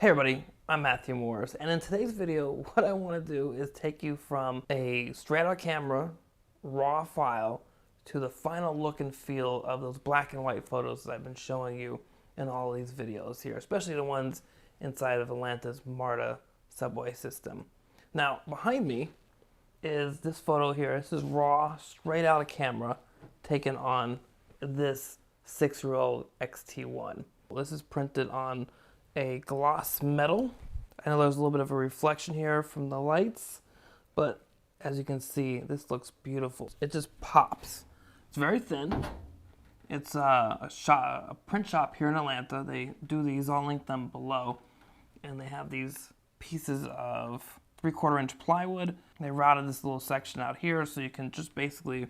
Hey everybody, I'm Matthew Morris, and in today's video, what I want to do is take you from a straight out camera, raw file, to the final look and feel of those black and white photos that I've been showing you in all these videos here, especially the ones inside of Atlanta's MARTA subway system. Now, behind me is this photo here. This is raw, straight out of camera, taken on this 6-year-old XT1. This is printed on a gloss metal. I know there's a little bit of a reflection here from the lights, but as you can see, this looks beautiful. It just pops. It's very thin. It's a print shop here in Atlanta. They do these, I'll link them below, and they have these pieces of 3/4 inch plywood. They routed this little section out here so you can just basically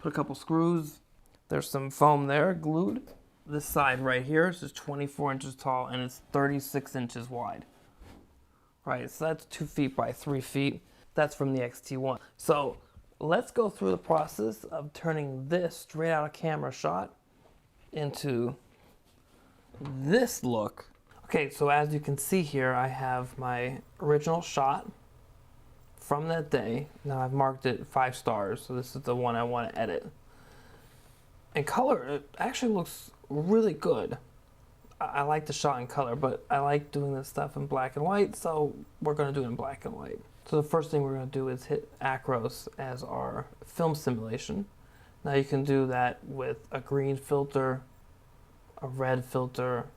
put a couple screws. There's some foam there glued. This side right here is 24 inches tall and it's 36 inches wide. Right, so that's 2 feet by 3 feet. That's from the XT1. So let's go through the process of turning this straight out of camera shot into this look. Okay, so as you can see here, I have my original shot from that day. Now I've marked it 5 stars, so this is the one I want to edit. In color, it actually looks really good. I like the shot in color, but I like doing this stuff in black and white, so we're going to do it in black and white. So the first thing we're going to do is hit Acros as our film simulation. Now you can do that with a green filter, a red filter,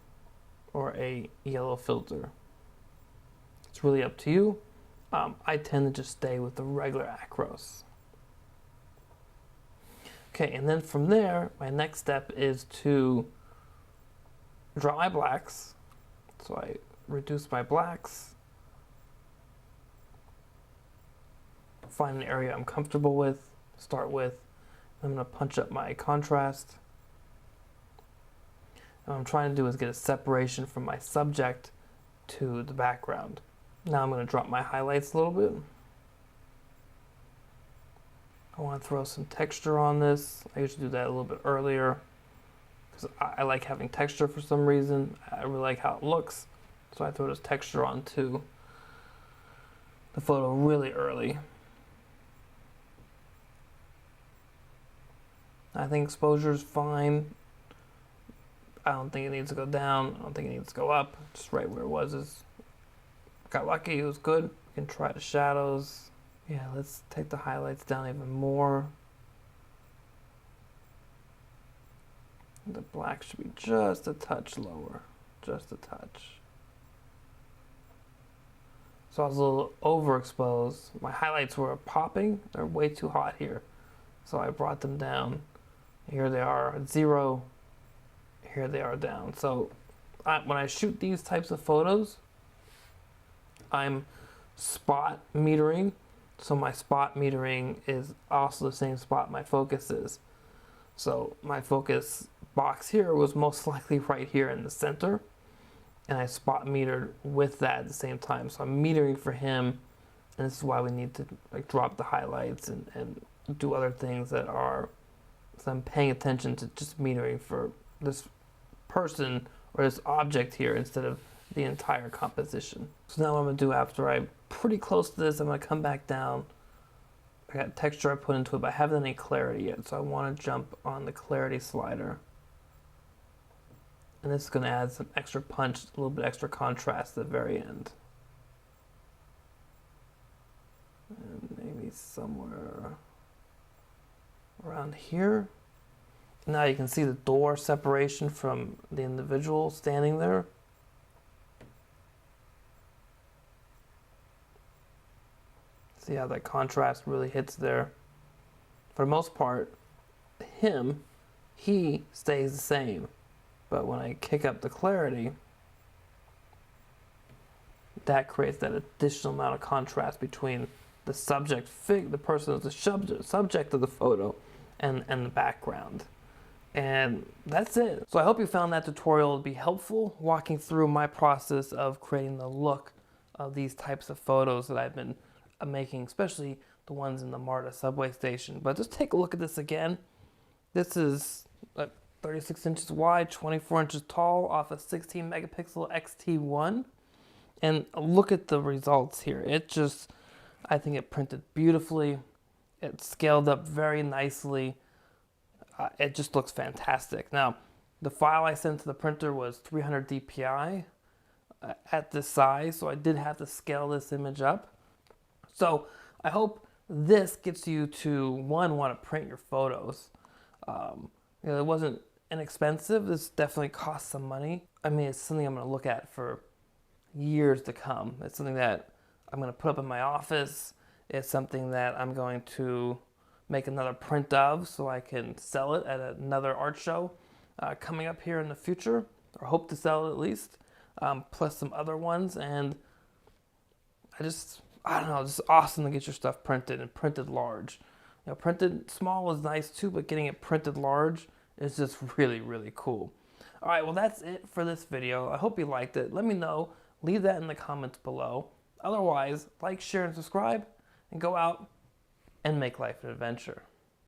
or a yellow filter. It's really up to you. I tend to just stay with the regular Acros. Okay, and then from there, my next step is to draw my blacks. So I reduce my blacks, find an area I'm comfortable with, start with. I'm going to punch up my contrast. And what I'm trying to do is get a separation from my subject to the background. Now I'm going to drop my highlights a little bit. I want to throw some texture on this. I usually do that a little bit earlier because I like having texture for some reason. I really like how it looks, so I throw this texture onto the photo really early. I think exposure is fine. I don't think it needs to go down. I don't think it needs to go up. Just right where it was. Got lucky, it was good. We can try the shadows. Yeah, let's take the highlights down even more. The black should be just a touch lower, just a touch. So I was a little overexposed. My highlights were popping. They're way too hot here. So I brought them down. Here they are at 0. Here they are down. So when I shoot these types of photos, I'm spot metering. So my spot metering is also the same spot my focus is. So my focus box here was most likely right here in the center, and I spot metered with that at the same time. So I'm metering for him, and this is why we need to drop the highlights and do other things that are, so I'm paying attention to just metering for this person or this object here instead of the entire composition. So now what I'm going to do after I'm pretty close to this, I'm going to come back down. I got texture I put into it, but I haven't any clarity yet, so I want to jump on the clarity slider. And this is going to add some extra punch, a little bit extra contrast at the very end. And maybe somewhere around here. Now you can see the door separation from the individual standing there. See how that contrast really hits there. For the most part, he stays the same. But when I kick up the clarity, that creates that additional amount of contrast between the subject, the person who's the subject of the photo, and the background. And that's it. So I hope you found that tutorial to be helpful, walking through my process of creating the look of these types of photos that I've been making, especially the ones in the MARTA subway station. But just take a look at this again. This is 36 inches wide, 24 inches tall, off a 16 megapixel XT1. And look at the results here. I think it printed beautifully. It scaled up very nicely. It just looks fantastic. Now, the file I sent to the printer was 300 dpi at this size, so I did have to scale this image up. So I hope this gets you to, one, want to print your photos. It wasn't inexpensive. This definitely cost some money. I mean, it's something I'm going to look at for years to come. It's something that I'm going to put up in my office. It's something that I'm going to make another print of so I can sell it at another art show coming up here in the future, or hope to sell it at least, plus some other ones. And I don't know, it's awesome to get your stuff printed and printed large. Printed small is nice too, but getting it printed large is just really, really cool. All right, well, that's it for this video. I hope you liked it. Let me know. Leave that in the comments below. Otherwise, like, share, and subscribe, and go out and make life an adventure.